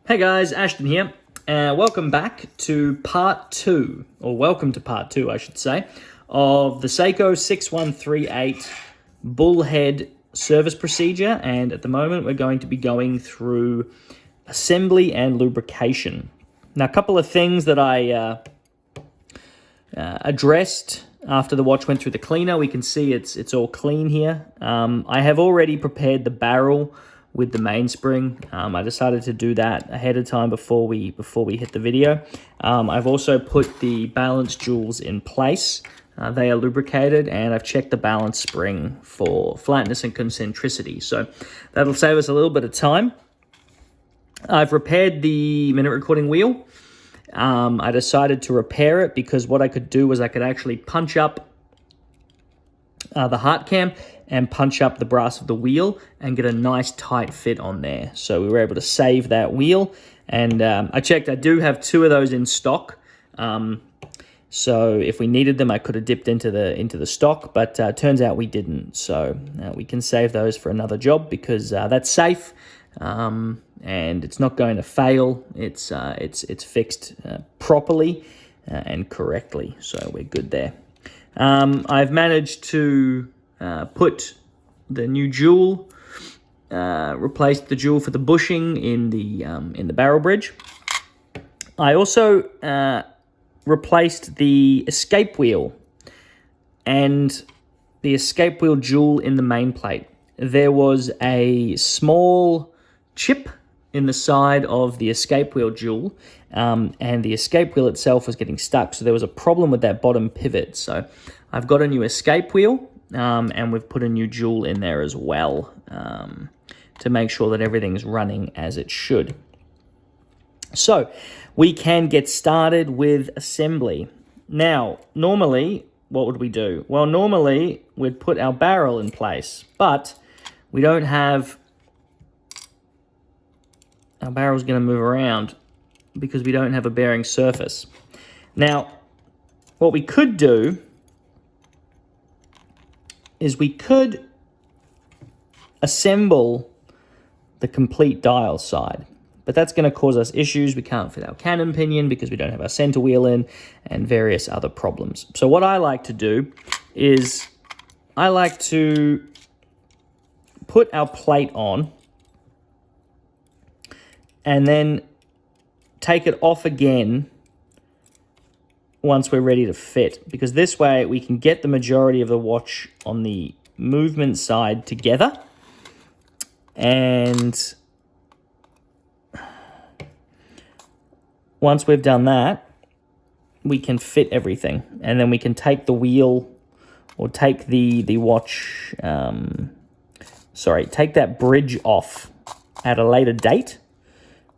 Hey guys, Ashton here. Welcome back to part 2, or welcome to part 2, I should say, of the Seiko 6138 Bullhead service procedure. And at the moment, we're going to be going through assembly and lubrication. Now, a couple of things that I addressed after the watch went through the cleaner. We can see it's all clean here. I have already prepared the barrel with the mainspring. I decided to do that ahead of time before we hit the video. I've also put the balance jewels in place. They are lubricated, and I've checked the balance spring for flatness and concentricity. So that'll save us a little bit of time. I've repaired the minute recording wheel. I decided to repair it because what I could do was I could actually punch up the heart cam and punch up the brass of the wheel and get a nice tight fit on there. So we were able to save that wheel. And I checked, I do have 2 of those in stock. So if we needed them, I could have dipped into the stock, but turns out we didn't. So we can save those for another job because that's safe and it's not going to fail. It's fixed properly and correctly, so we're good there. I've managed to put the new jewel, replaced the jewel for the bushing in the barrel bridge. I also replaced the escape wheel and the escape wheel jewel in the main plate. There was a small chip in the side of the escape wheel jewel, and the escape wheel itself was getting stuck, so there was a problem with that bottom pivot. So I've got a new escape wheel, and we've put a new jewel in there as well to make sure that everything's running as it should. So we can get started with assembly. Now, normally, what would we do? Well, normally we'd put our barrel in place, but we don't have... Our barrel's going to move around because we don't have a bearing surface. Now, what we could do is we could assemble the complete dial side, but that's going to cause us issues. We can't fit our cannon pinion because we don't have our center wheel in, and various other problems. So what I like to do is I like to put our plate on and then take it off again once we're ready to fit, because this way we can get the majority of the watch on the movement side together, and once we've done that, we can fit everything, and then we can take the wheel or take the watch, take that bridge off at a later date.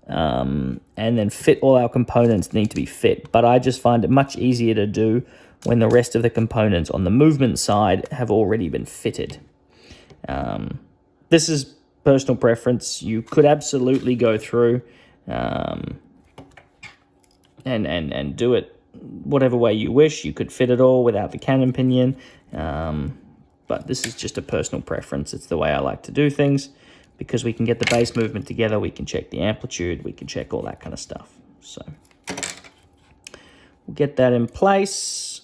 And then fit all our components need to be fit. But I just find it much easier to do when the rest of the components on the movement side have already been fitted. This is personal preference. You could absolutely go through and do it whatever way you wish. You could fit it all without the cannon pinion. But this is just a personal preference. It's the way I like to do things, because we can get the base movement together, we can check the amplitude, we can check all that kind of stuff. So we'll get that in place.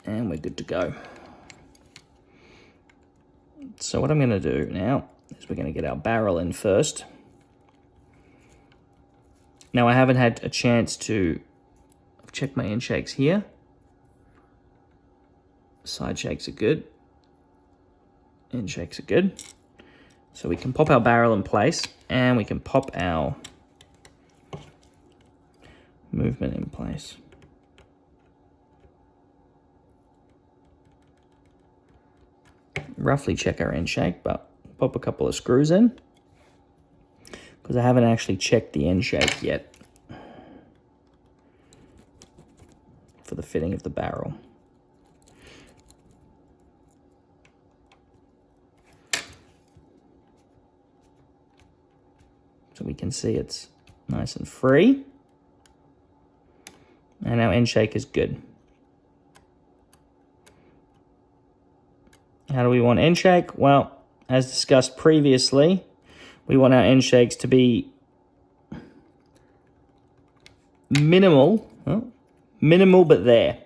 And we're good to go. So what I'm going to do now is we're going to get our barrel in first. Now I haven't had a chance to check my end shakes here. Side shakes are good. End shakes are good. So we can pop our barrel in place, and we can pop our movement in place. Roughly check our end shake, but pop a couple of screws in, because I haven't actually checked the end shake yet for the fitting of the barrel. So we can see it's nice and free. And our end shake is good. How do we want end shake? Well, as discussed previously, we want our end shakes to be minimal, minimal but there.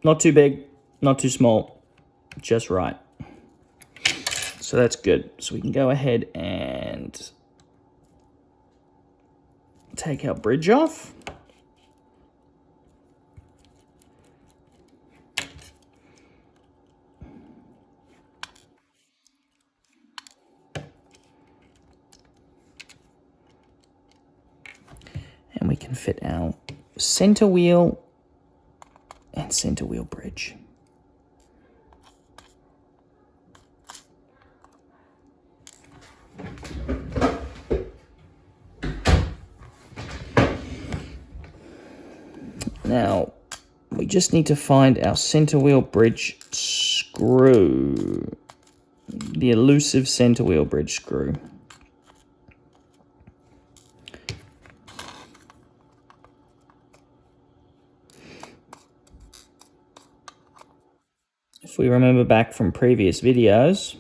Not too big, not too small, just right. So that's good. So we can go ahead and take our bridge off. And we can fit our center wheel and center wheel bridge. Now, we just need to find our center wheel bridge screw. The elusive center wheel bridge screw. If we remember back from previous videos,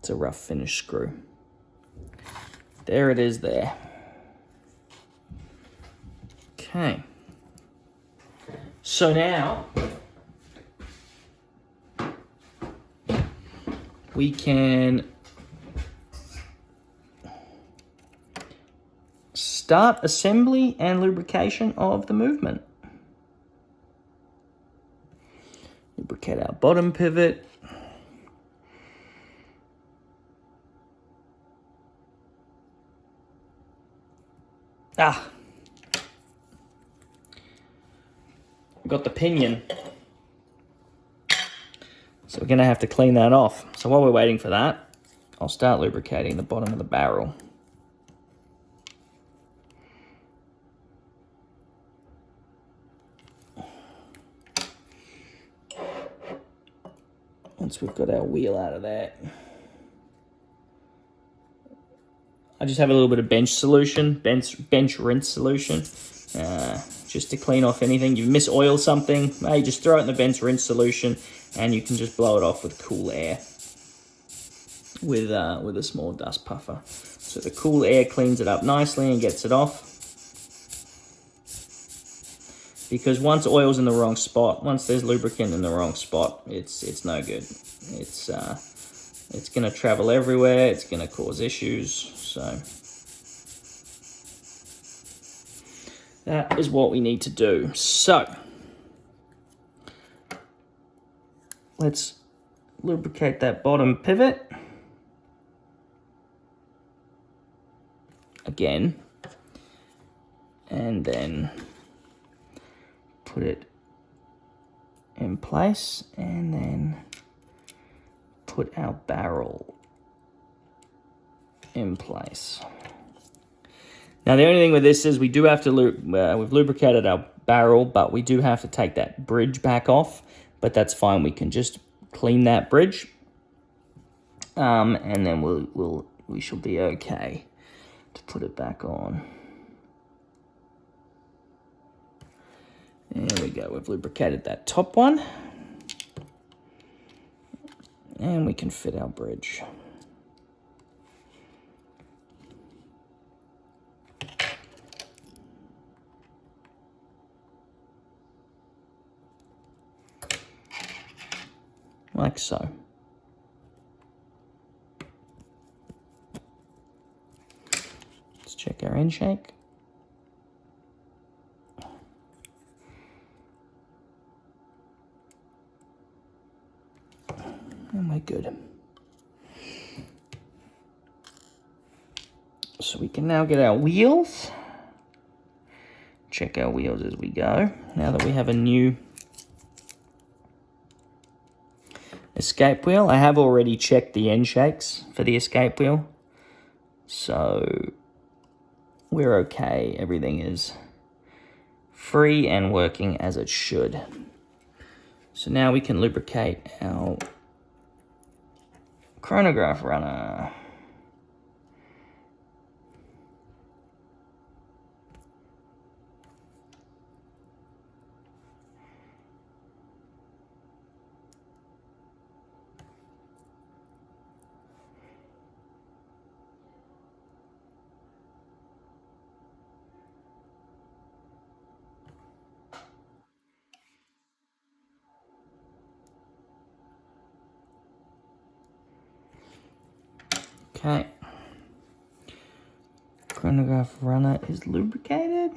it's a rough finish screw. There it is there. Okay. So now we can start assembly and lubrication of the movement. Lubricate our bottom pivot. Got the pinion. So we're going to have to clean that off. So while we're waiting for that, I'll start lubricating the bottom of the barrel. Once we've got our wheel out of there, I just have a little bit of bench solution, bench rinse solution, just to clean off anything. You misoil something, you just throw it in the bench rinse solution, and you can just blow it off with cool air, with a small dust puffer. So the cool air cleans it up nicely and gets it off. Because once oil's in the wrong spot, once there's lubricant in the wrong spot, it's no good. It's going to travel everywhere. It's going to cause issues. So that is what we need to do. So let's lubricate that bottom pivot again, and then put it in place, and then put our barrel in place. Now the only thing with this is we do have to we've lubricated our barrel, but we do have to take that bridge back off, but that's fine. We can just clean that bridge, and then we shall be okay to put it back on. There we go, we've lubricated that top one. And we can fit our bridge. Like so. Let's check our end shake. And we're good. So we can now get our wheels. Check our wheels as we go. Now that we have a new escape wheel, I have already checked the end shakes for the escape wheel. So we're okay. Everything is free and working as it should. So now we can lubricate our chronograph runner. Okay. Chronograph runner is lubricated.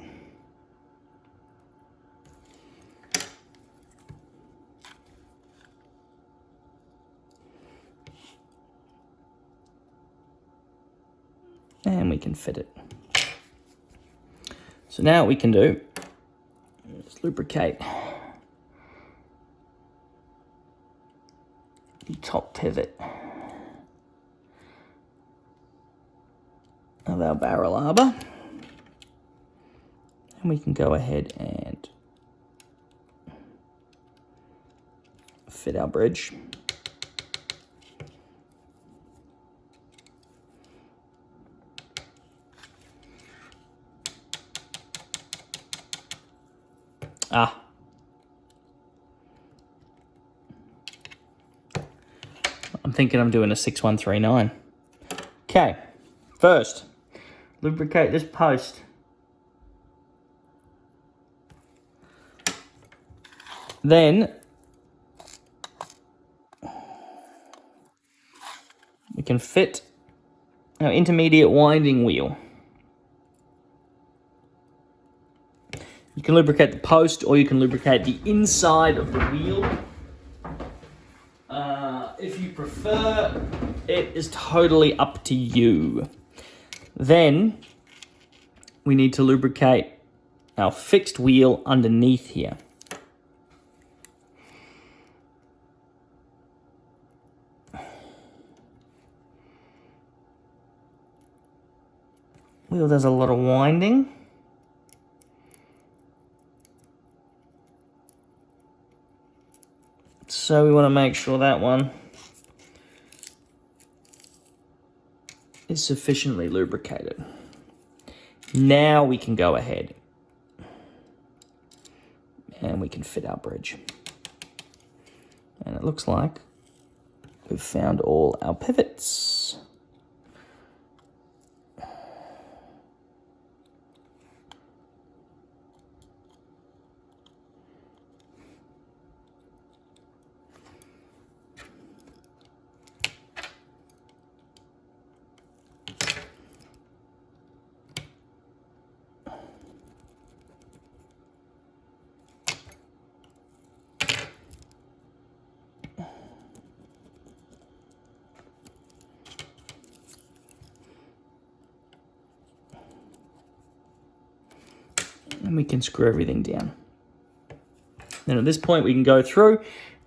And we can fit it. So now what we can do is lubricate the top pivot of our barrel arbor. And we can go ahead and fit our bridge. I'm thinking I'm doing a 6139. Okay, first, lubricate this post. Then, we can fit our intermediate winding wheel. You can lubricate the post, or you can lubricate the inside of the wheel. If you prefer, it is totally up to you. Then, we need to lubricate our fixed wheel underneath here. Wheel does a lot of winding. So we want to make sure that one is sufficiently lubricated. Now we can go ahead and we can fit our bridge. And it looks like we've found all our pivots. And we can screw everything down. Then at this point, we can go through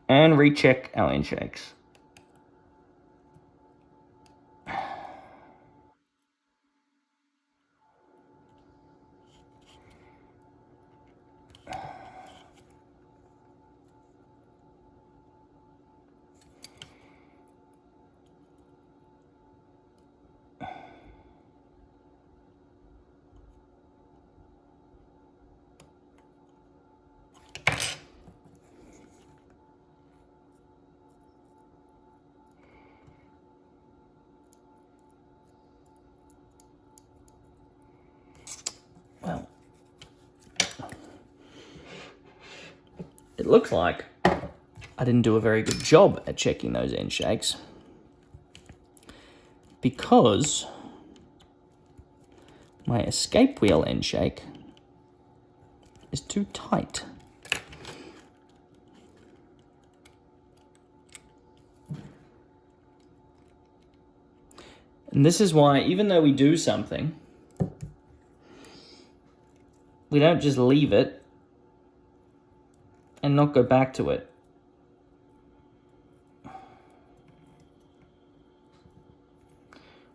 and recheck our end shakes. Well, it looks like I didn't do a very good job at checking those end shakes because my escape wheel end shake is too tight. And this is why, even though we do something, we don't just leave it and not go back to it.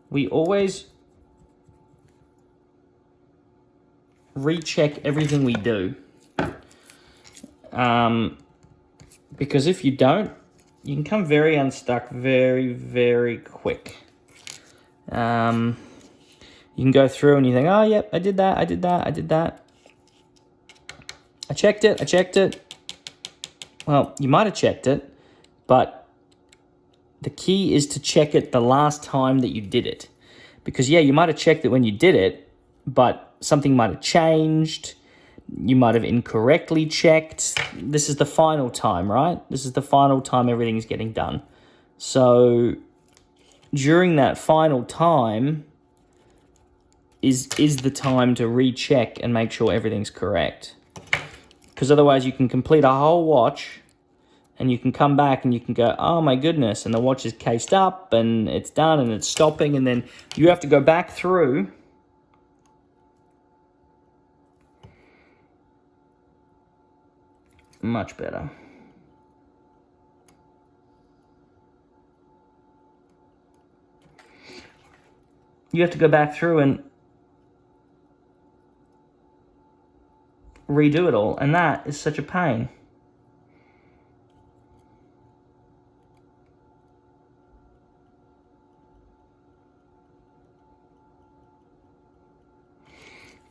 We always recheck everything we do. Because if you don't, you can come very unstuck very, very quick. You can go through and you think, oh, yep, I did that. I checked it. Well, you might have checked it, but the key is to check it the last time that you did it. Because, yeah, you might have checked it when you did it, but something might have changed. You might have incorrectly checked. This is the final time, right? This is the final time everything's getting done. So during that final time is the time to recheck and make sure everything's correct. Because otherwise you can complete a whole watch and you can come back and you can go, oh my goodness, and the watch is cased up and it's done and it's stopping, and then you have to go back through much better. You have to go back through and redo it all, and that is such a pain.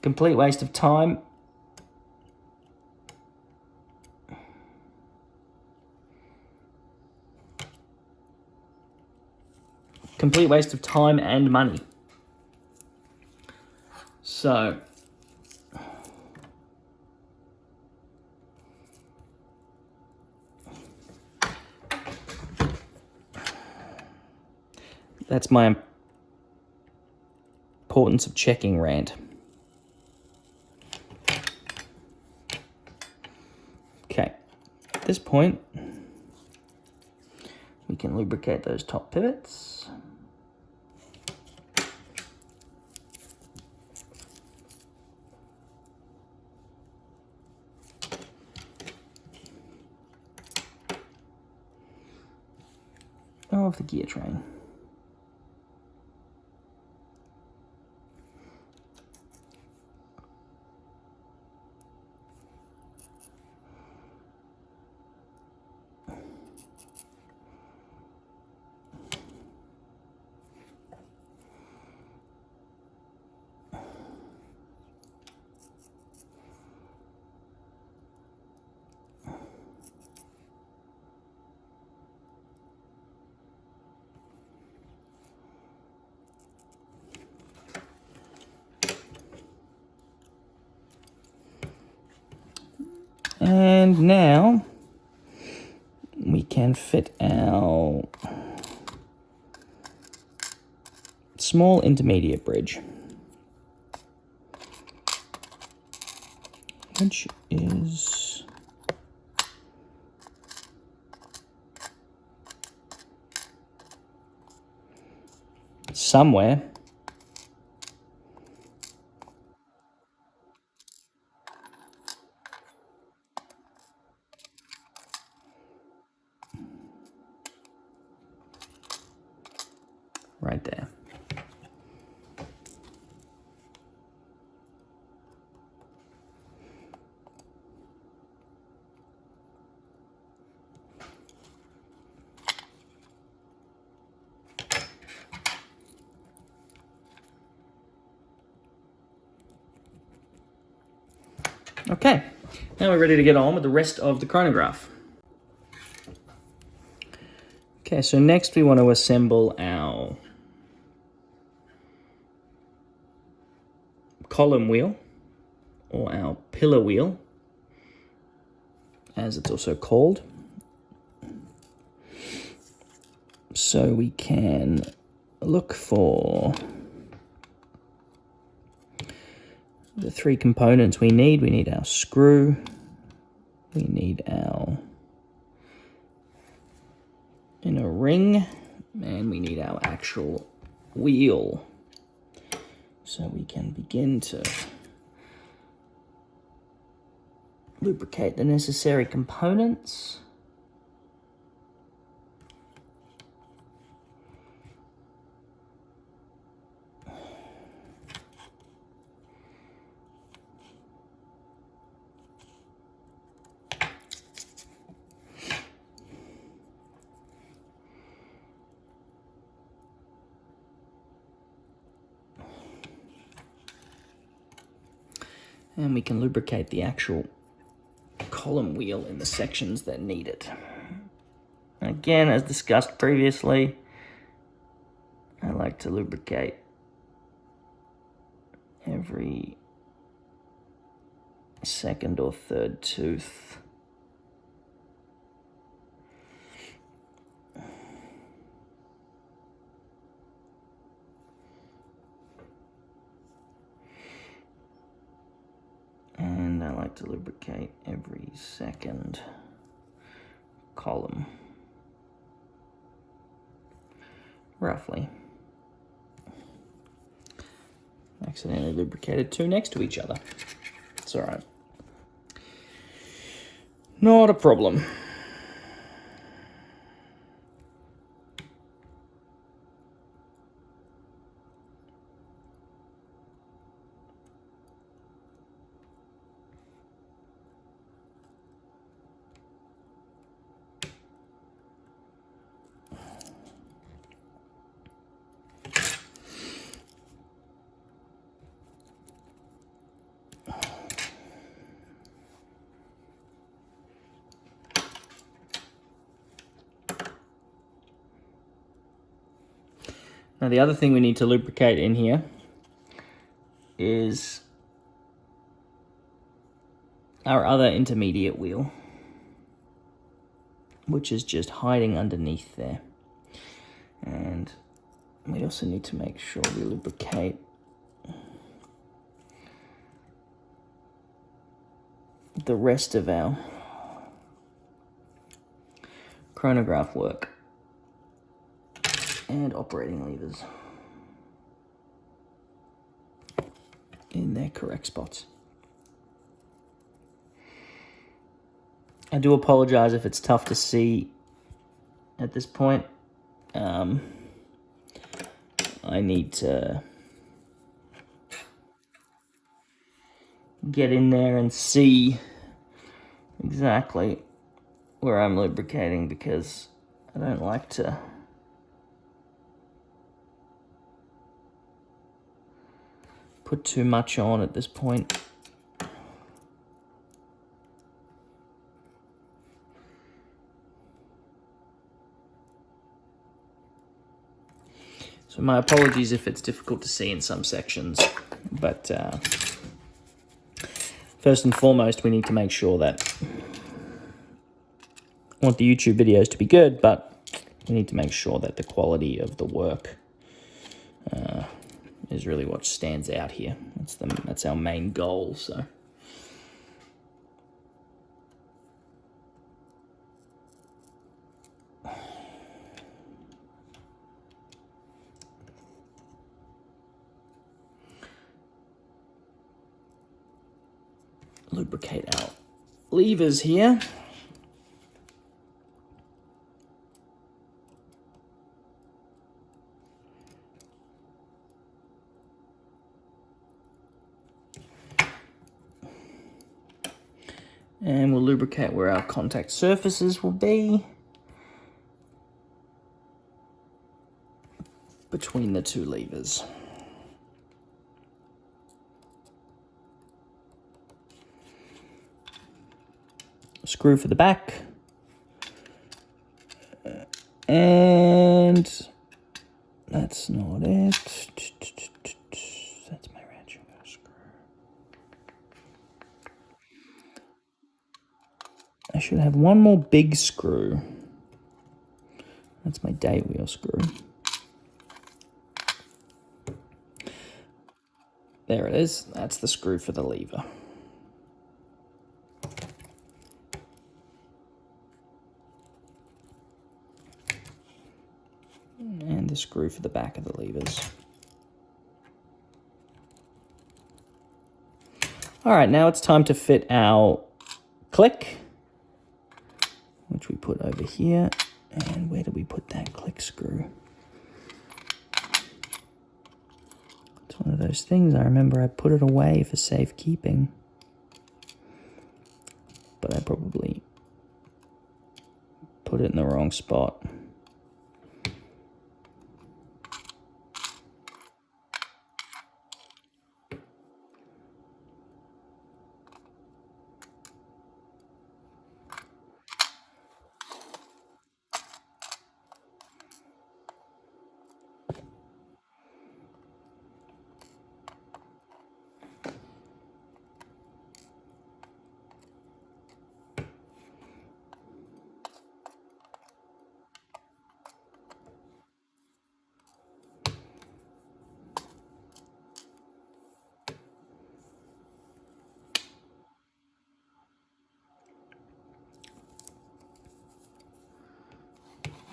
Complete waste of time. Complete waste of time and money. So that's my importance of checking rant. Okay, at this point, we can lubricate those top pivots. Of the gear train. And now we can fit our small intermediate bridge, which is somewhere right there. Okay, now we're ready to get on with the rest of the chronograph. Okay, so next we want to assemble our column wheel, or our pillar wheel, as it's also called. So we can look for the three components we need. We need our screw, we need our inner ring, and we need our actual wheel. So we can begin to lubricate the necessary components. And we can lubricate the actual column wheel in the sections that need it. Again, as discussed previously, I like to lubricate every second or third tooth. And I like to lubricate every second column, roughly. Accidentally lubricated two next to each other. It's all right. Not a problem. Now the other thing we need to lubricate in here is our other intermediate wheel, which is just hiding underneath there. And we also need to make sure we lubricate the rest of our chronograph work and operating levers in their correct spots. I do apologize if it's tough to see at this point. I need to get in there and see exactly where I'm lubricating, because I don't like to put too much on at this point. So my apologies if it's difficult to see in some sections, but first and foremost, we need to make sure that I want the YouTube videos to be good, but we need to make sure that the quality of the work is really what stands out here. That's our main goal. So. Lubricate our levers here. And we'll lubricate where our contact surfaces will be between the two levers. Screw for the back. And that's not it. That's my ratchet screw. I should have one more big screw. That's my day wheel screw. There it is. That's the screw for the lever. And the screw for the back of the levers. All right, now it's time to fit our click, which we put over here. And where did we put that click screw? It's one of those things. I remember I put it away for safekeeping, but I probably put it in the wrong spot.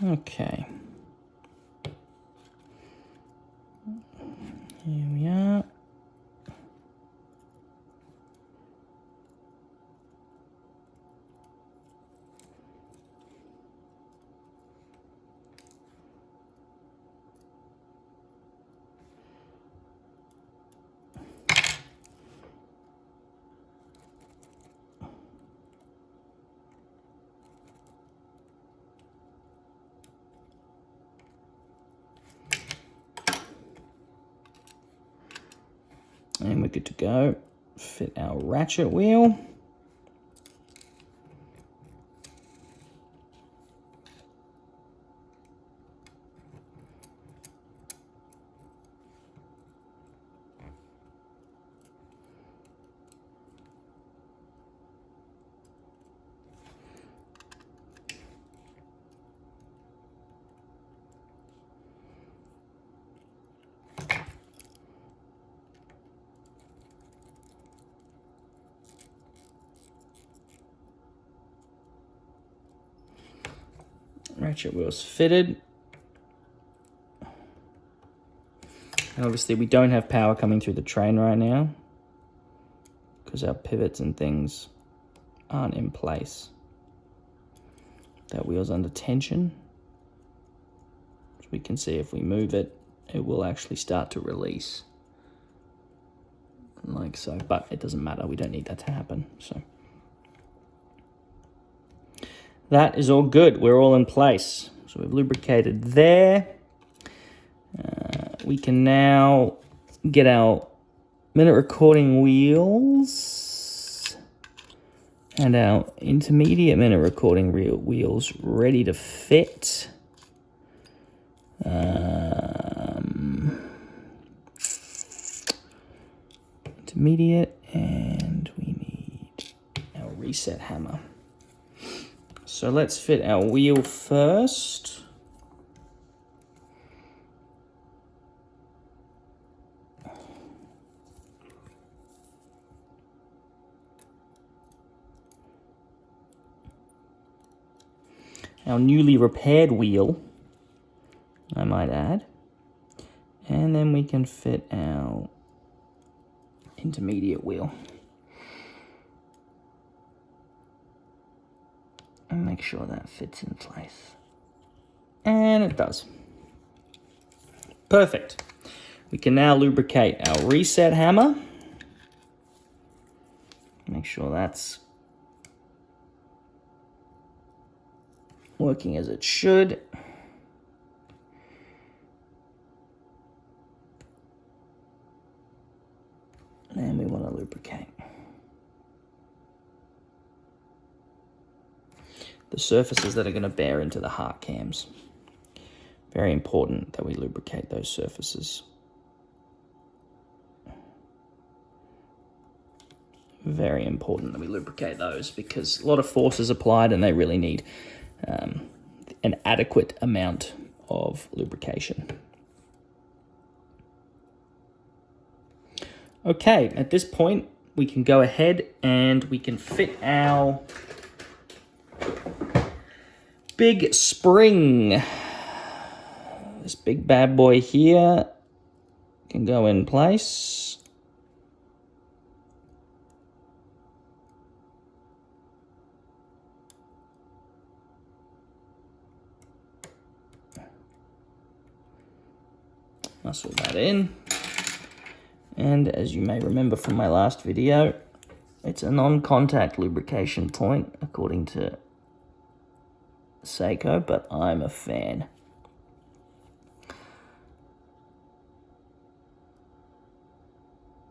Okay. Here we are. And we're good to go. Fit our ratchet wheel. Ratchet wheel's fitted. And obviously we don't have power coming through the train right now because our pivots and things aren't in place. That wheel's under tension. So we can see if we move it, it will actually start to release. Like so, but it doesn't matter. We don't need that to happen. So that is all good. We're all in place. So we've lubricated there. We can now get our minute recording wheels and our intermediate minute recording wheels ready to fit. Intermediate, and we need our reset hammer. So let's fit our wheel first. Our newly repaired wheel, I might add. And then we can fit our intermediate wheel. And make sure that fits in place. And it does. Perfect. We can now lubricate our reset hammer. Make sure that's working as it should. And we want to lubricate the surfaces that are going to bear into the heart cams. Very important that we lubricate those surfaces. Very important that we lubricate those because a lot of force is applied and they really need an adequate amount of lubrication. Okay, at this point, we can go ahead and we can fit our big spring. This big bad boy here can go in place. Muscle that in. And as you may remember from my last video, it's a non-contact lubrication point according to Seiko, but I'm a fan.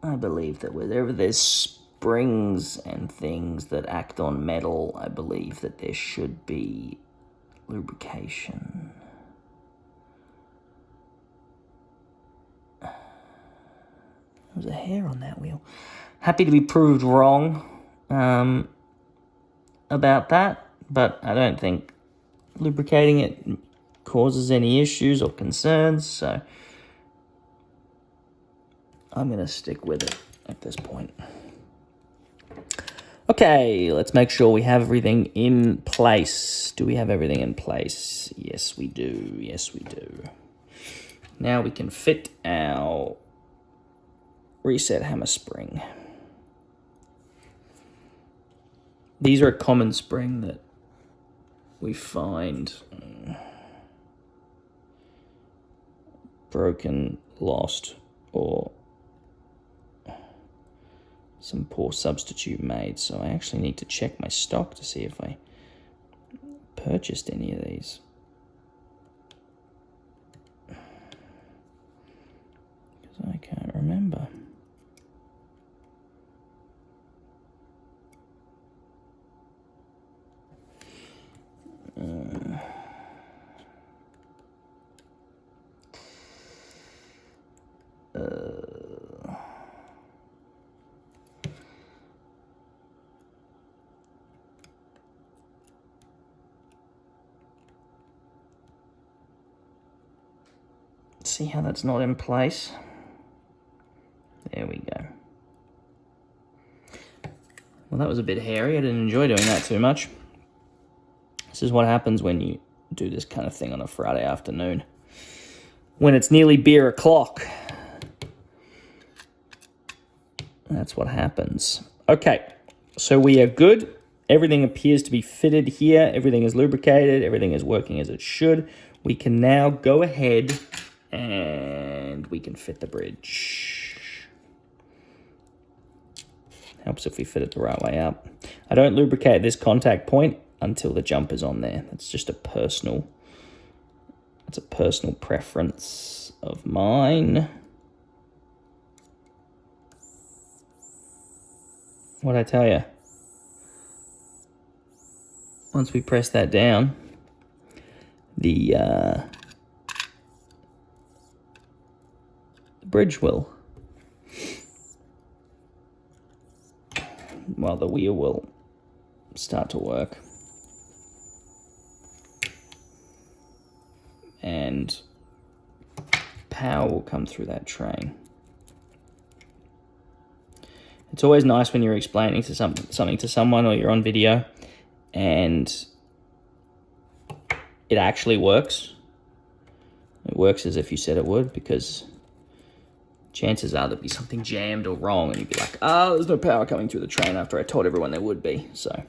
I believe that wherever there's springs and things that act on metal, I believe that there should be lubrication. There's a hair on that wheel. Happy to be proved wrong about that, but I don't think lubricating it causes any issues or concerns, so I'm going to stick with it at this point. Okay, let's make sure we have everything in place. Do we have everything in place? Yes, we do. Yes, we do. Now we can fit our reset hammer spring. These are a common spring that we find broken, lost, or some poor substitute made. So I actually need to check my stock to see if I purchased any of these. Because I can't remember. See how that's not in place? There we go. Well, that was a bit hairy. I didn't enjoy doing that too much. This is what happens when you do this kind of thing on a Friday afternoon. When it's nearly beer o'clock. That's what happens. Okay, so we are good. Everything appears to be fitted here. Everything is lubricated. Everything is working as it should. We can now go ahead and we can fit the bridge. Helps if we fit it the right way up. I don't lubricate this contact point until the jumper's on there. That's just a personal preference of mine. What'd I tell you? Once we press that down, the bridge will, well, the wheel will start to work. And power will come through that train. It's always nice when you're explaining to something to someone or you're on video and it actually works. It works as if you said it would, because chances are there'd be something jammed or wrong and you'd be like, oh, there's no power coming through the train after I told everyone there would be. So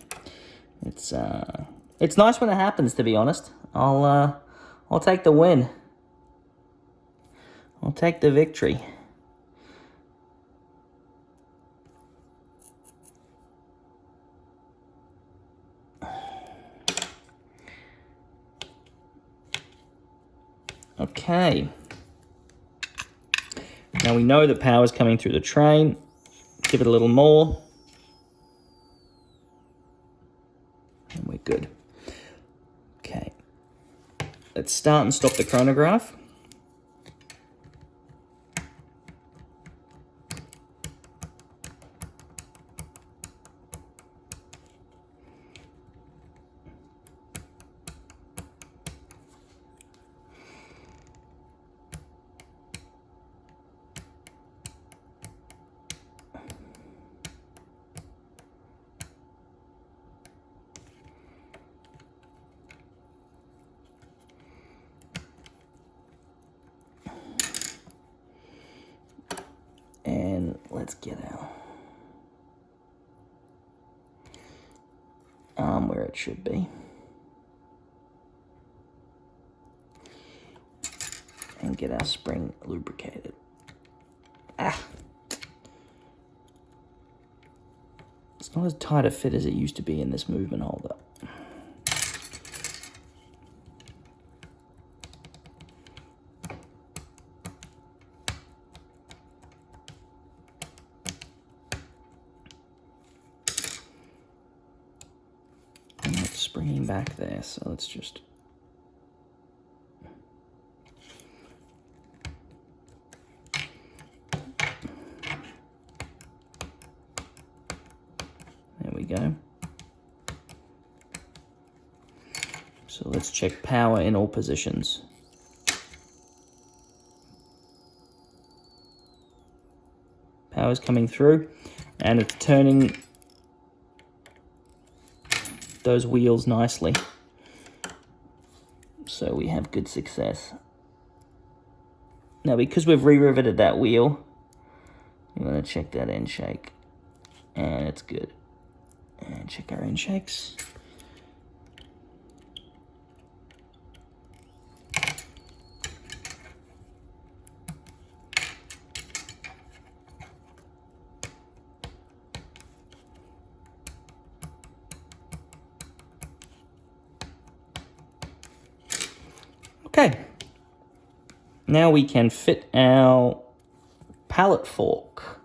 it's nice when it happens, to be honest. I'll take the win. I'll take the victory. Okay. Now we know that power is coming through the train. Give it a little more. And we're good. Okay. Let's start and stop the chronograph. And let's get our arm where it should be. And get our spring lubricated. It's not as tight a fit as it used to be in this movement holder. Springing back there, so let's just there we go. So let's check power in all positions. Power's coming through and it's turning those wheels nicely. So we have good success. Now, because we've re-riveted that wheel, I'm going to check that end shake. And it's good. And check our end shakes. Okay. Now we can fit our pallet fork.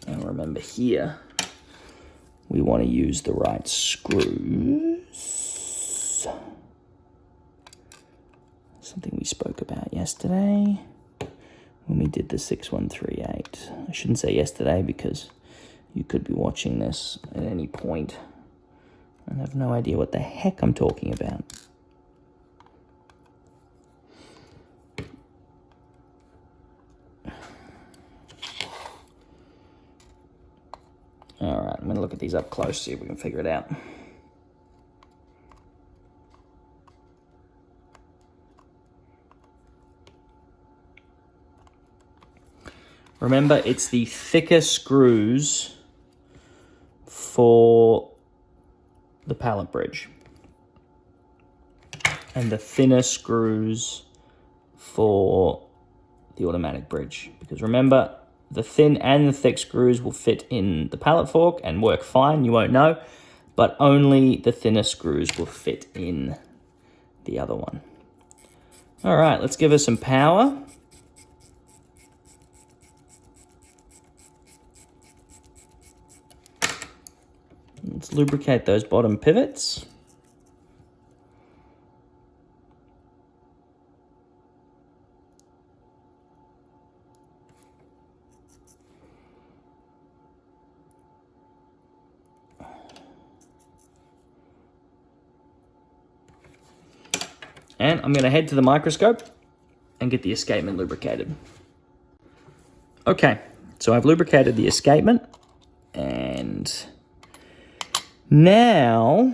And remember here, we want to use the right screws. Something we spoke about yesterday when we did the 6138. I shouldn't say yesterday because you could be watching this at any point and have no idea what the heck I'm talking about. All right, I'm going to look at these up close, see if we can figure it out. Remember, it's the thicker screws for the pallet bridge and the thinner screws for the automatic bridge. Because remember, the thin and the thick screws will fit in the pallet fork and work fine, you won't know, but only the thinner screws will fit in the other one. All right, let's give her some power. Let's lubricate those bottom pivots. And I'm going to head to the microscope and get the escapement lubricated. Okay, so I've lubricated the escapement, and now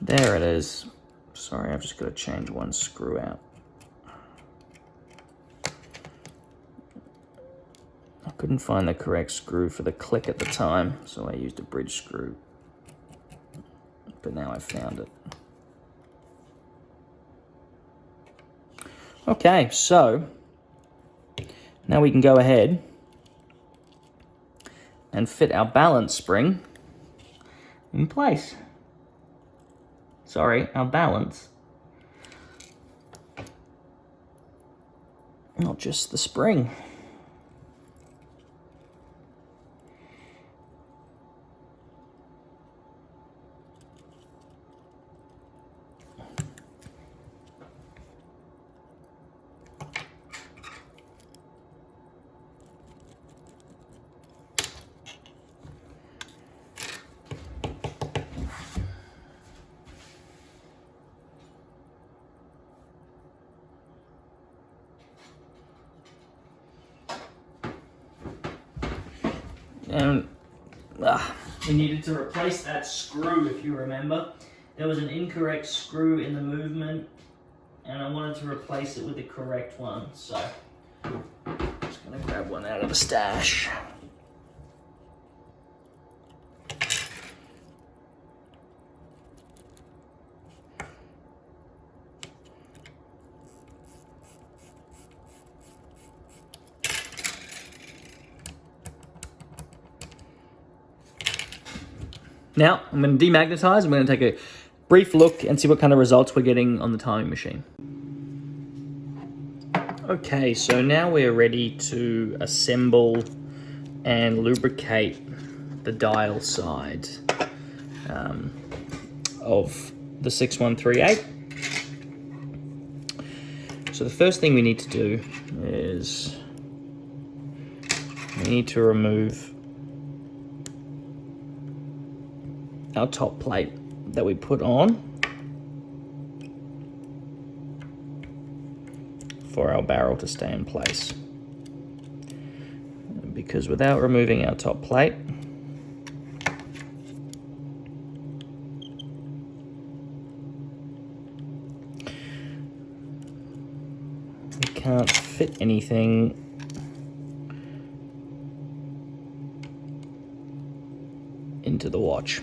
there it is. Sorry, I've just got to change one screw out. I couldn't find the correct screw for the click at the time, so I used a bridge screw. But now I've found it. Okay, so now we can go ahead and fit our balance spring in place. Sorry, our balance. Not just the spring. And we needed to replace that screw, if you remember. There was an incorrect screw in the movement, and I wanted to replace it with the correct one. So I'm just going to grab one out of the stash. Now, I'm going to demagnetize. I'm going to take a brief look and see what kind of results we're getting on the timing machine. Okay, so now we're ready to assemble and lubricate the dial side of the 6138. So the first thing we need to do is we need to remove our top plate that we put on for our barrel to stay in place. Because without removing our top plate, we can't fit anything into the watch.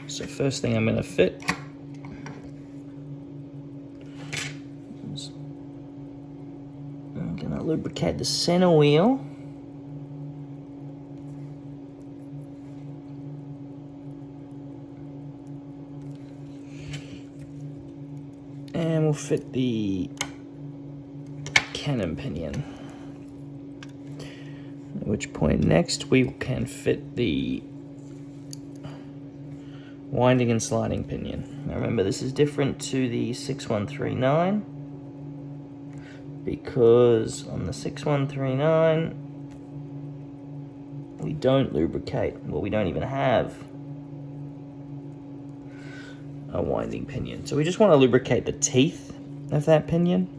So first thing I'm going to fit is I'm going to lubricate the center wheel. And we'll fit the cannon pinion. At which point next we can fit the winding and sliding pinion. Now remember, this is different to the 6139 because on the 6139 we don't lubricate. Well, we don't even have a winding pinion. So we just want to lubricate the teeth of that pinion.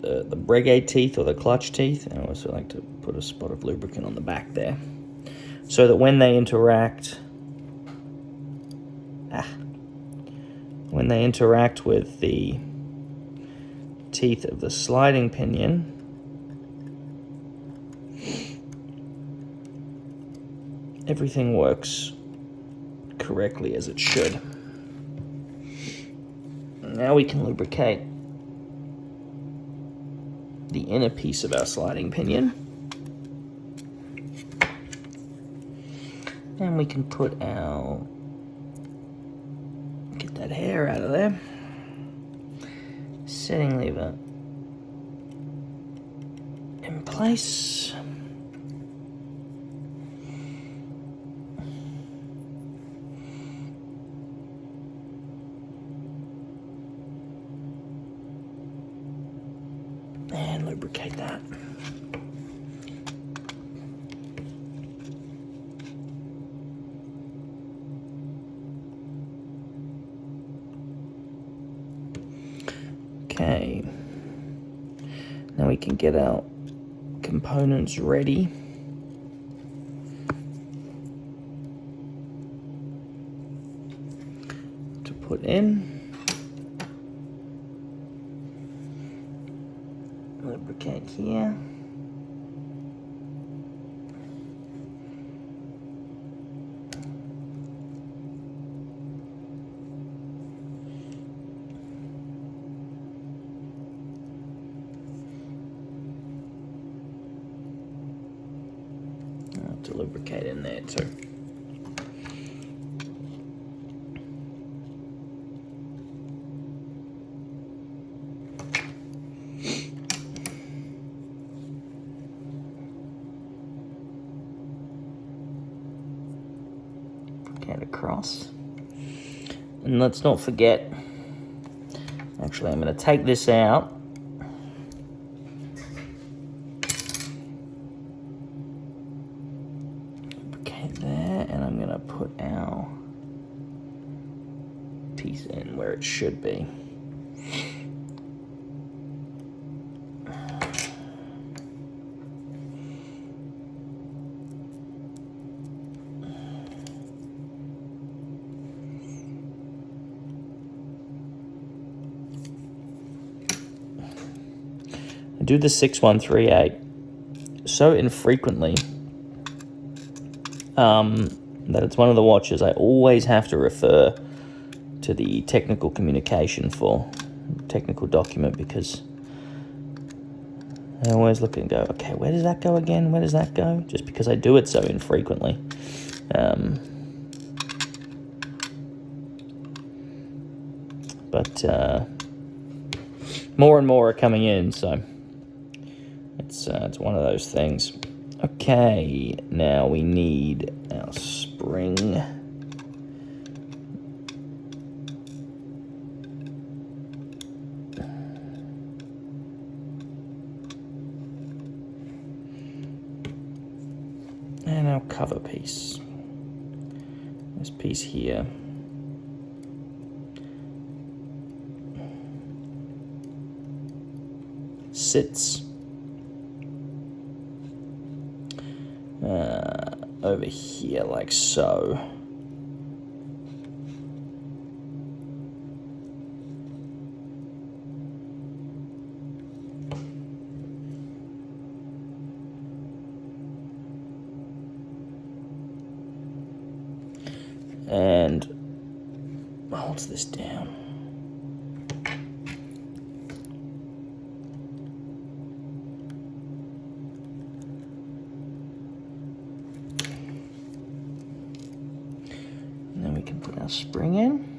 The Breguet teeth or the clutch teeth. And I also like to put a spot of lubricant on the back there, so that when they interact with the teeth of the sliding pinion, everything works correctly as it should. Now we can lubricate the inner piece of our sliding pinion. And we can put get that hair out of there. Setting lever in place. And lubricate that. Okay, now we can get our components ready. To put in. Lubricate here. To lubricate in there too. Get across. And let's not forget, actually I'm going to take this out. Put our piece in where it should be. I do the 6138 so infrequently that it's one of the watches I always have to refer to the technical communication for technical document, because I always look and go, okay, where does that go again? Where does that go? Just because I do it so infrequently. But more and more are coming in, so it's one of those things. Okay, now we need our spring. And our cover piece. This piece here. Sits over here like so. And holds this down. And then we can put our spring in.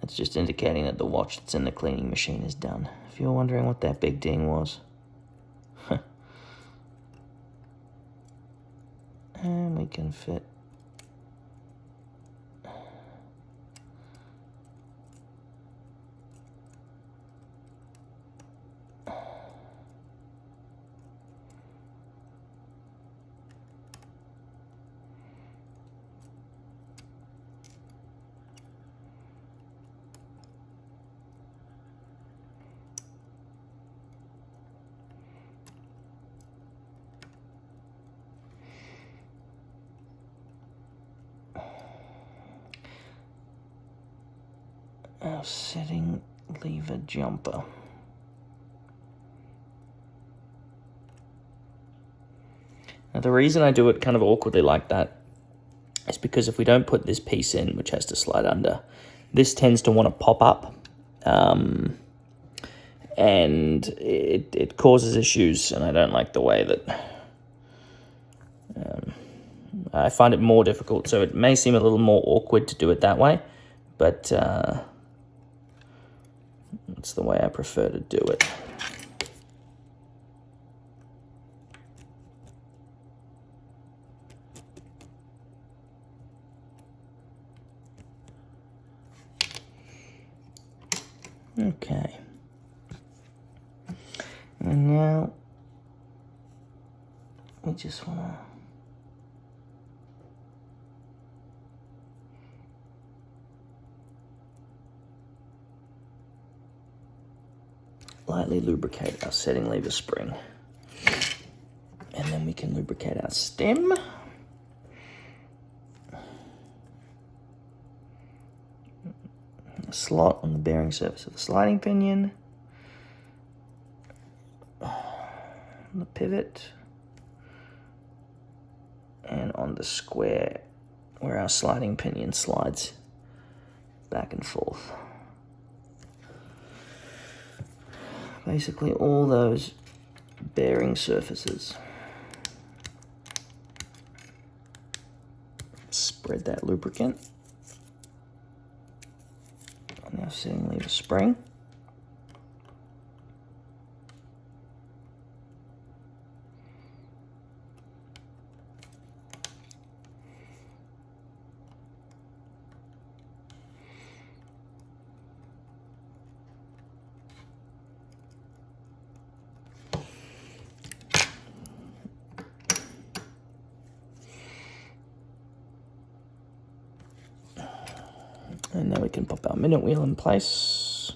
It's just indicating that the watch that's in the cleaning machine is done. If you're wondering what that big ding was. And we can fit our setting lever jumper. Now the reason I do it kind of awkwardly like that is because if we don't put this piece in, which has to slide under, this tends to want to pop up, and it causes issues, and I don't like the way that I find it more difficult. So it may seem a little more awkward to do it that way, but it's the way I prefer to do it. Okay. And now we just want to lightly lubricate our setting lever spring. And then we can lubricate our stem. A slot on the bearing surface of the sliding pinion. The pivot. And on the square where our sliding pinion slides back and forth. Basically all those bearing surfaces. Spread that lubricant on our setting lever spring. And now we can pop our minute wheel in place.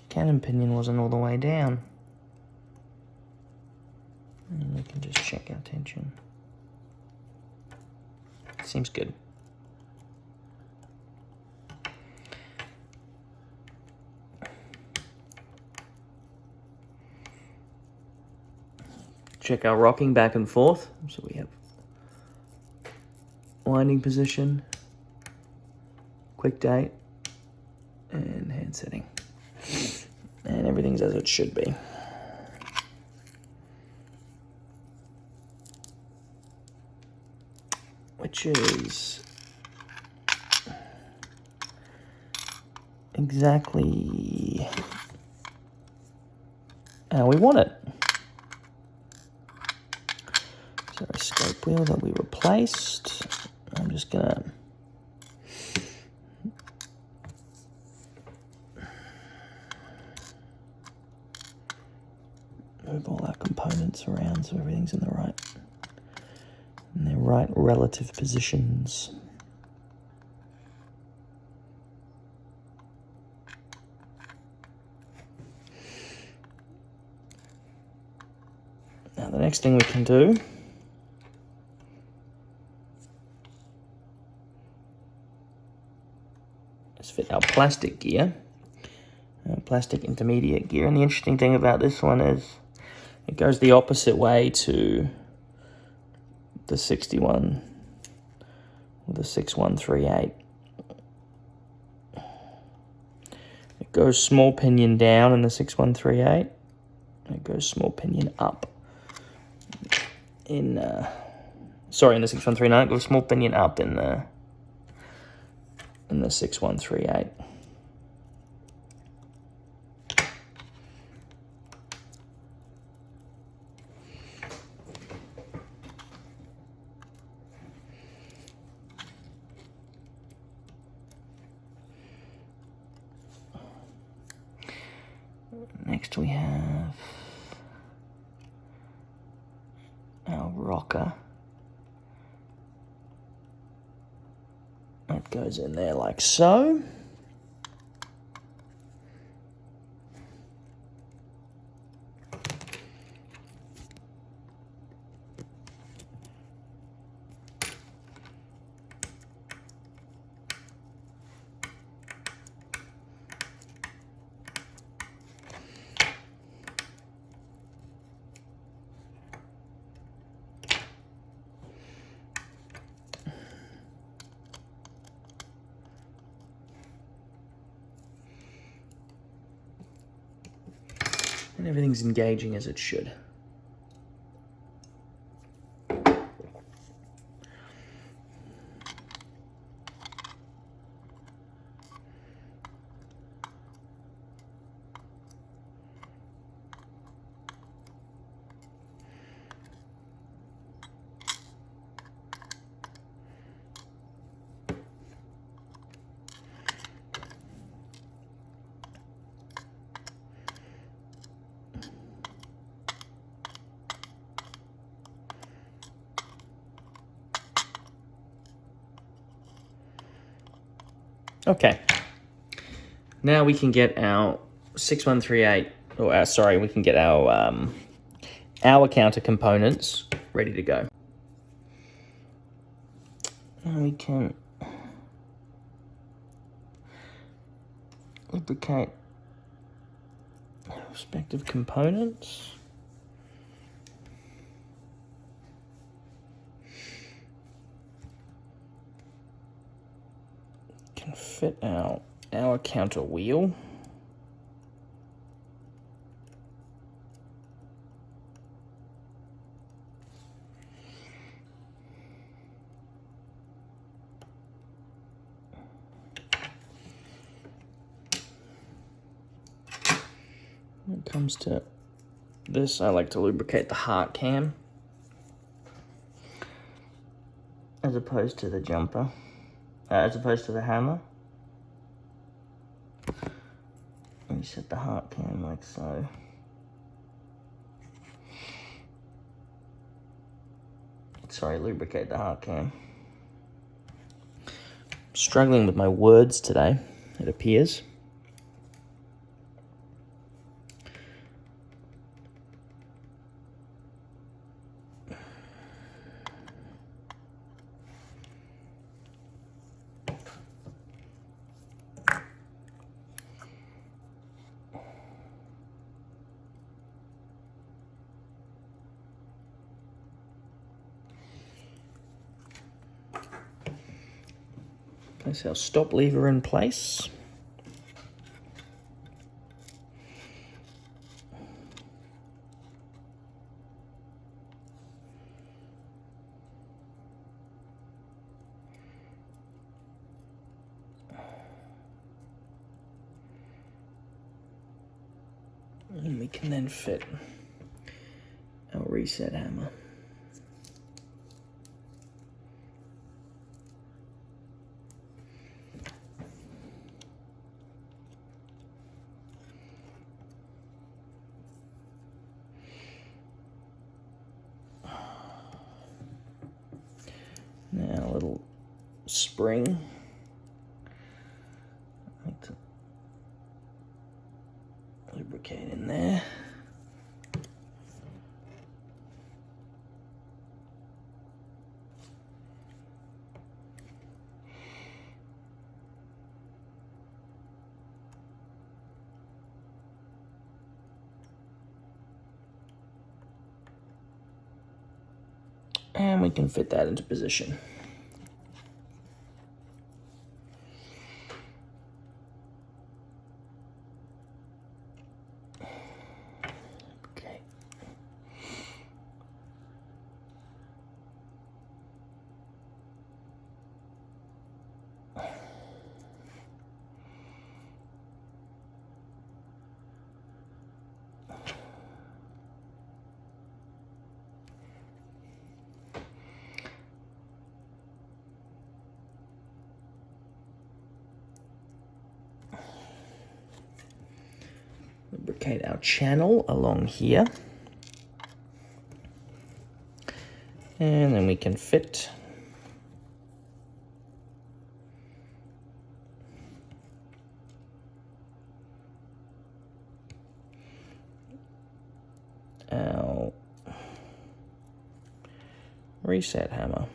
Cannon pinion wasn't all the way down. And we can just check our tension. Seems good. Check our rocking back and forth. So we have winding position, quick date, and hand setting. And everything's as it should be. Which is exactly how we want it. So our scope wheel that we replaced, I'm just gonna move all our components around so everything's in their right relative positions. Now the next thing we can do is fit our plastic gear, plastic intermediate gear. And the interesting thing about this one is it goes the opposite way to the 61 or the 6138. It goes small pinion down in the 6138. It goes small pinion up in the 6139. It goes small pinion up in the 6138. Next we have our rocker. That goes in there like so. And everything's engaging as it should. Okay, now we can get our 6138, we can get our counter components ready to go. Now we can lubricate our respective components. Can fit our counter wheel. When it comes to this, I like to lubricate the heart cam as opposed to the jumper. As opposed to the hammer. And you set the heart cam like so. Sorry, lubricate the heart cam. Struggling with my words today, it appears. Place our stop lever in place. And we can then fit our reset hammer. Now a little spring. Lubricate in there. And we can fit that into position. Okay. Lubricate our channel along here. And then we can fit our reset hammer.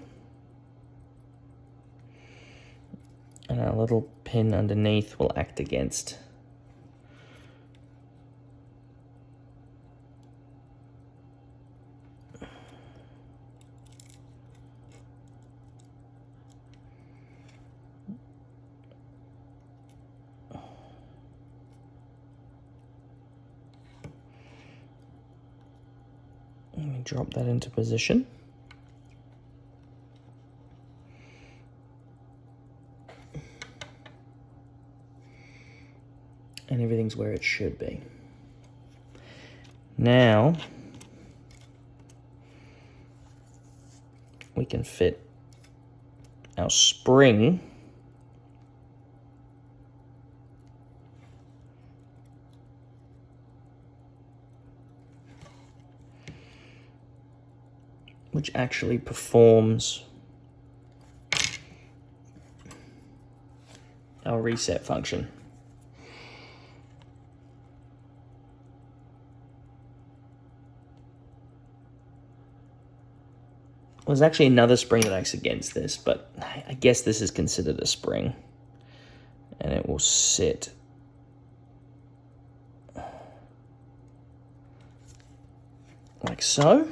And our little pin underneath will act against. Let me drop that into position. And everything's where it should be. Now, we can fit our spring which actually performs our reset function. There's actually another spring that acts against this, but I guess this is considered a spring. And it will sit like so.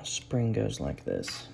Spring goes like this.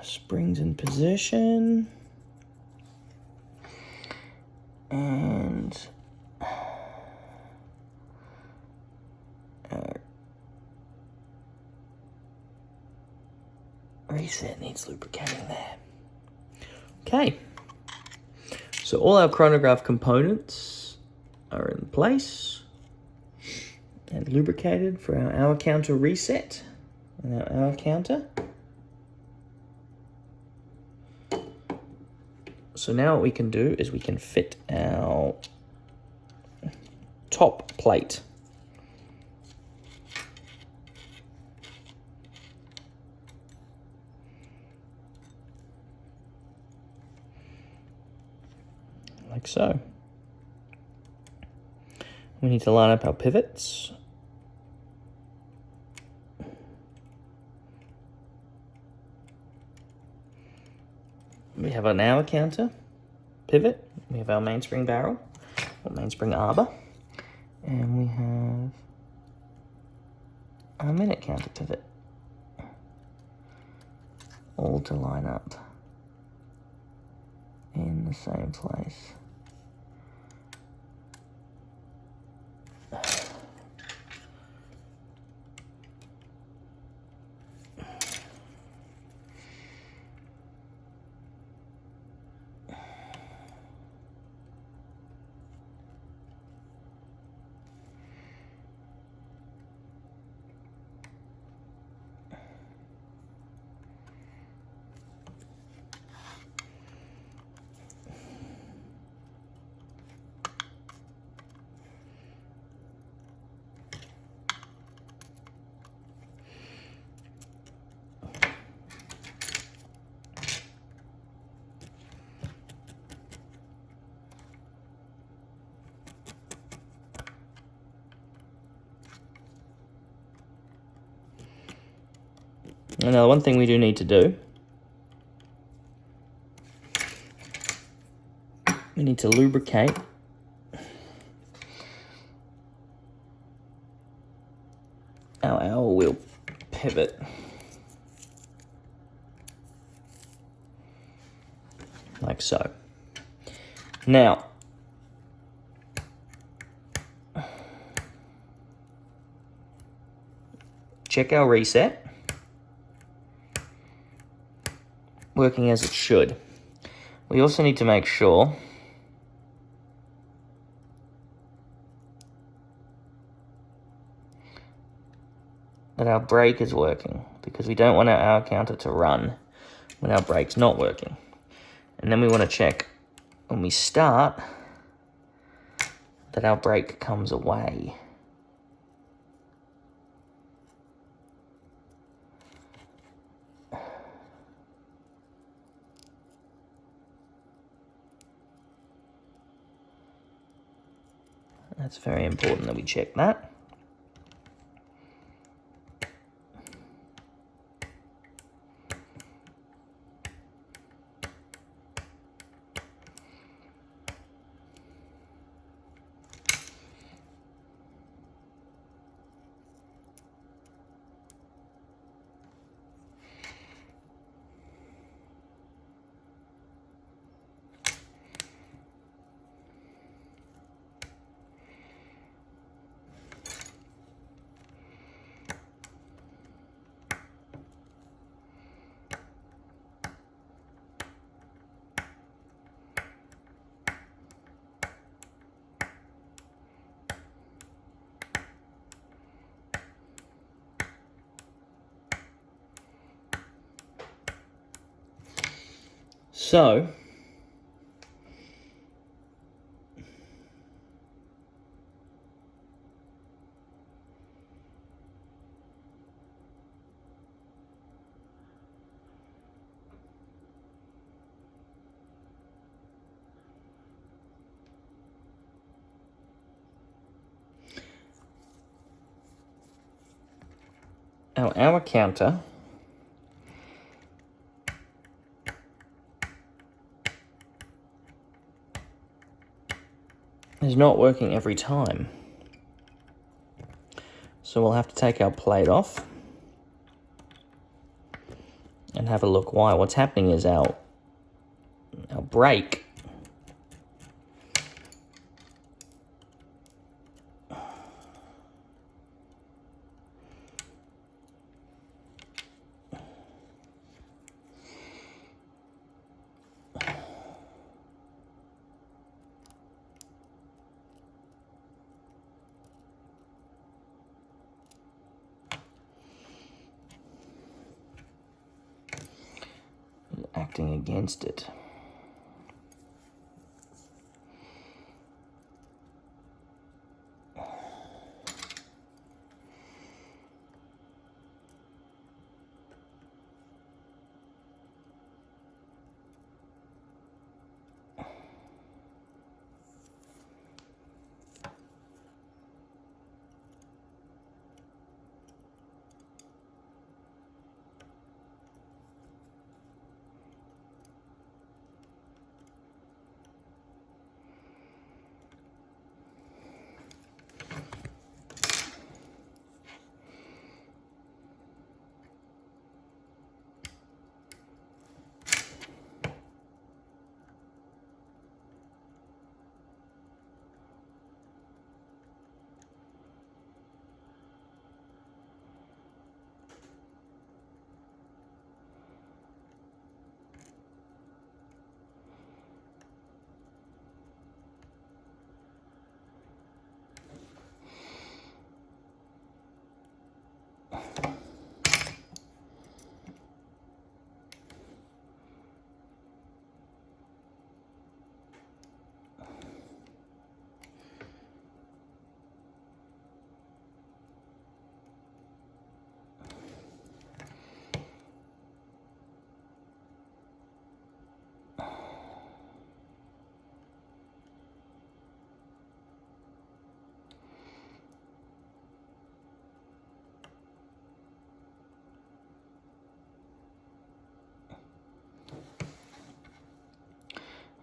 Springs in position. And reset needs lubricating there. Okay. So all our chronograph components are in place and lubricated for our hour counter reset and our hour counter. So now what we can do is we can fit our top plate. Like so. We need to line up our pivots. We have an hour counter pivot. We have our mainspring barrel, or mainspring arbor. And we have our minute counter pivot. All to line up in the same place. Now, one thing we do need to do, we need to lubricate our hour wheel pivot. Like so. Now, check our reset. Working as it should. We also need to make sure that our brake is working, because we don't want our hour counter to run when our brake's not working. And then we want to check when we start that our brake comes away. That's very important that we check that. So, our hour counter is not working every time. So we'll have to take our plate off and and have a look why. What's happening is our brake acting against it.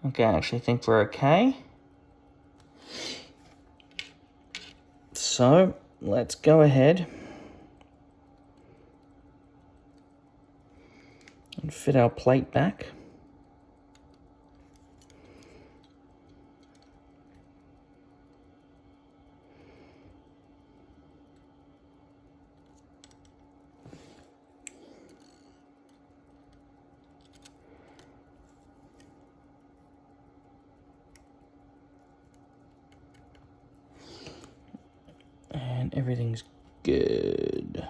Okay, I actually think we're okay. So let's go ahead and fit our plate back. And everything's good.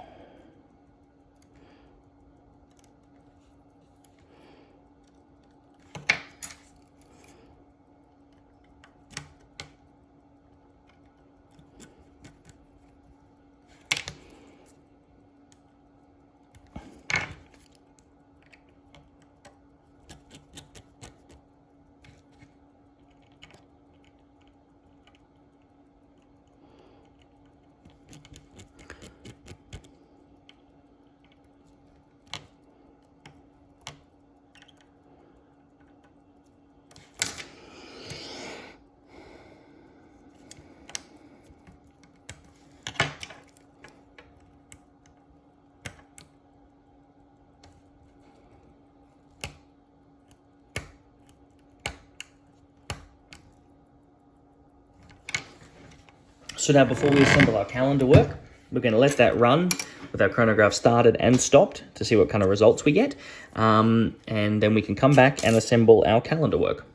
So now before we assemble our calendar work, we're going to let that run with our chronograph started and stopped to see what kind of results we get. And then we can come back and assemble our calendar work.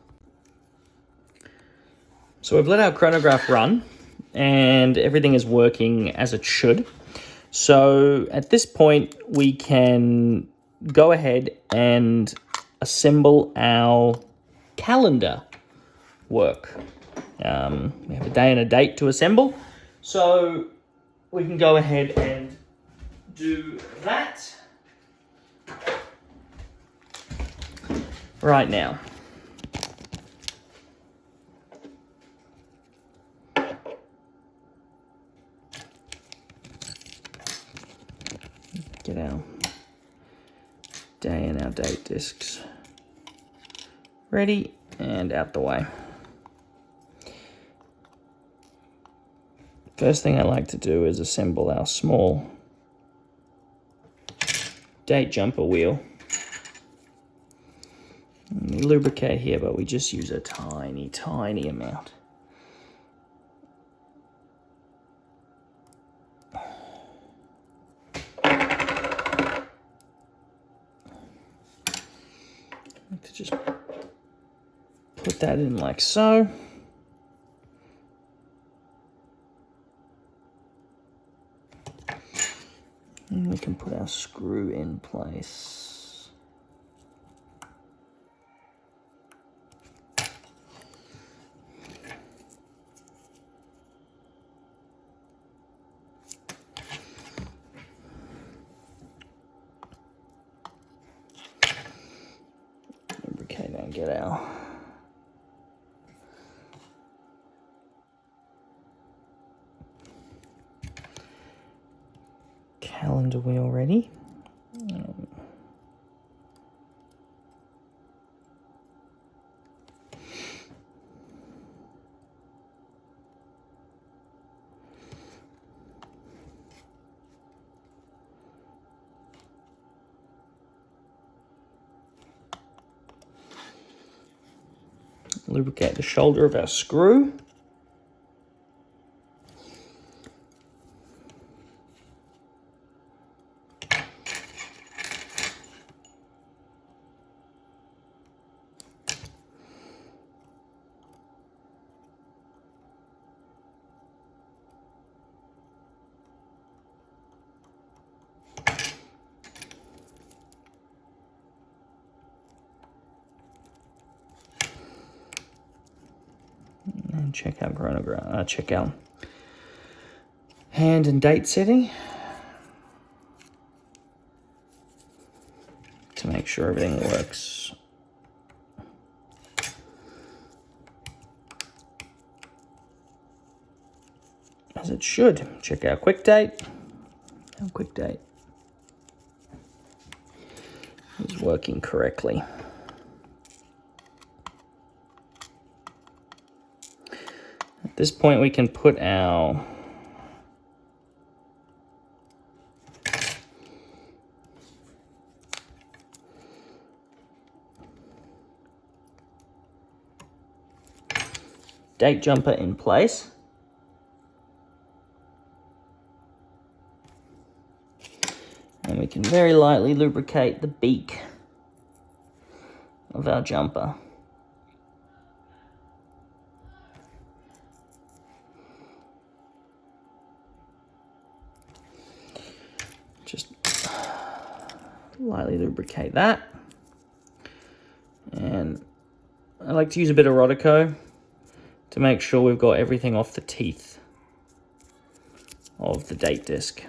So we've let our chronograph run and everything is working as it should. So at this point, we can go ahead and assemble our calendar work. We have a day and a date to assemble, so we can go ahead and do that right now. Get our day and our date discs ready and out the way. First thing I like to do is assemble our small date jumper wheel We lubricate here, but we just use a tiny, tiny amount. To just put that in like so. And we can put our screw in place. Lubricate and get our calendar wheel ready. Lubricate the shoulder of our screw. And check our chronograph, check our hand and date setting to make sure everything works. As it should. Check our quick date. Our quick date is working correctly. At this point, we can put our date jumper in place. And we can very lightly lubricate the beak of our jumper. Just lightly lubricate that. And I like to use a bit of Rodico to make sure we've got everything off the teeth of the date disc.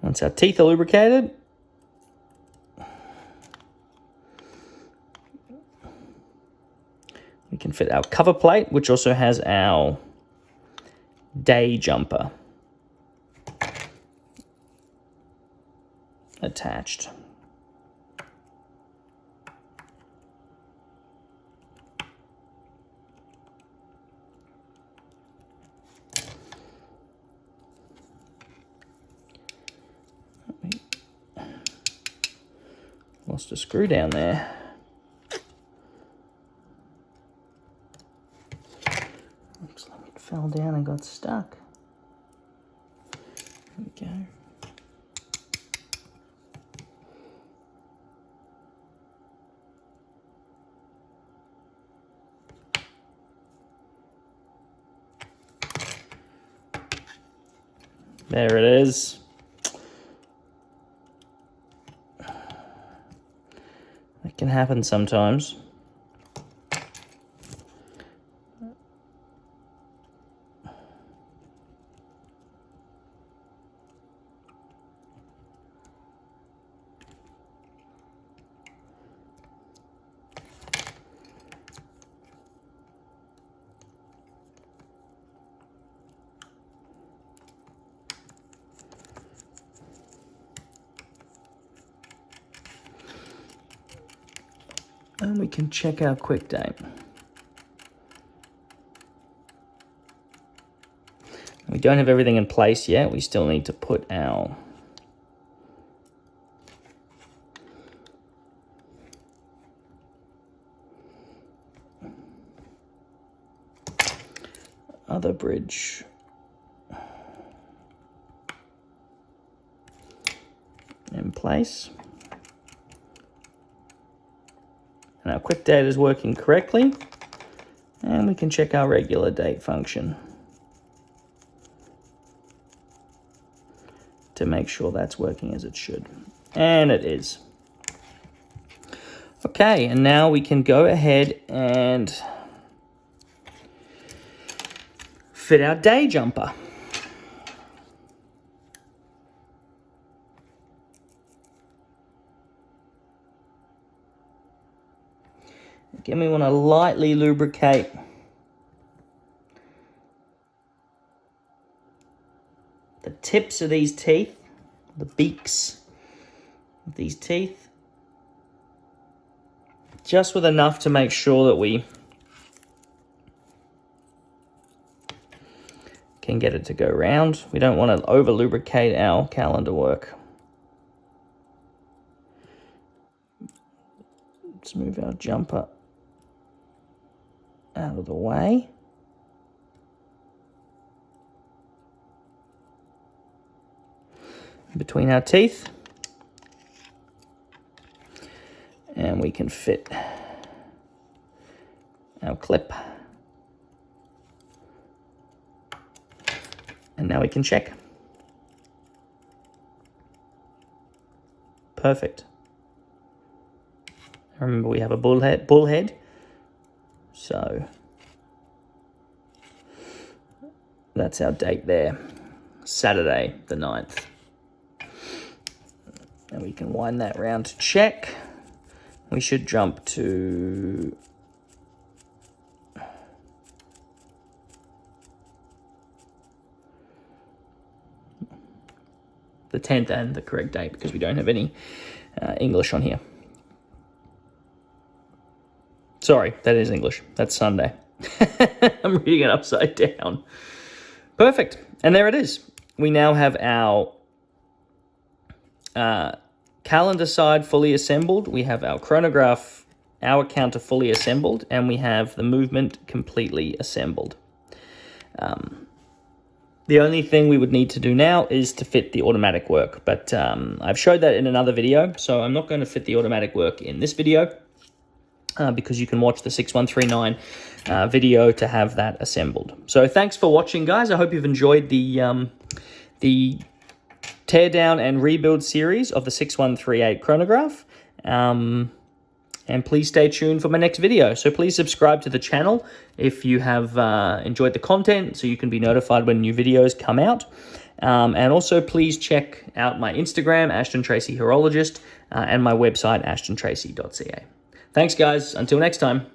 Once our teeth are lubricated, we can fit our cover plate, which also has our day jumper attached. Lost a screw down there. Looks like it fell down and got stuck. There we go. There it is. It can happen sometimes. And we can check our quick date. We don't have everything in place yet. We still need to put our other bridge in place. And our quick date is working correctly. And we can check our regular date function to make sure that's working as it should. And it is. Okay, and now we can go ahead and fit our day jumper. Again, we want to lightly lubricate the tips of these teeth, the beaks of these teeth, just with enough to make sure that we can get it to go round. We don't want to over lubricate our calendar work. Let's move our jumper out of the way. Between our teeth. And we can fit our clip. And now we can check. Perfect. Remember, we have a bullhead. So that's our date there. Saturday the 9th. And we can wind that round to check. We should jump to the 10th and the correct date because we don't have any English on here. Sorry, that is English. That's Sunday. I'm reading it upside down. Perfect. And there it is. We now have our calendar side fully assembled. We have our chronograph hour counter fully assembled, and we have the movement completely assembled. The only thing we would need to do now is to fit the automatic work, but I've showed that in another video, so I'm not going to fit the automatic work in this video because you can watch the 6139 video to have that assembled. So thanks for watching, guys. I hope you've enjoyed the teardown and rebuild series of the 6138 chronograph. And please stay tuned for my next video. So please subscribe to the channel if you have enjoyed the content so you can be notified when new videos come out. And also please check out my Instagram, Ashton Tracy Horologist, and my website, ashtontracy.ca. Thanks, guys. Until next time.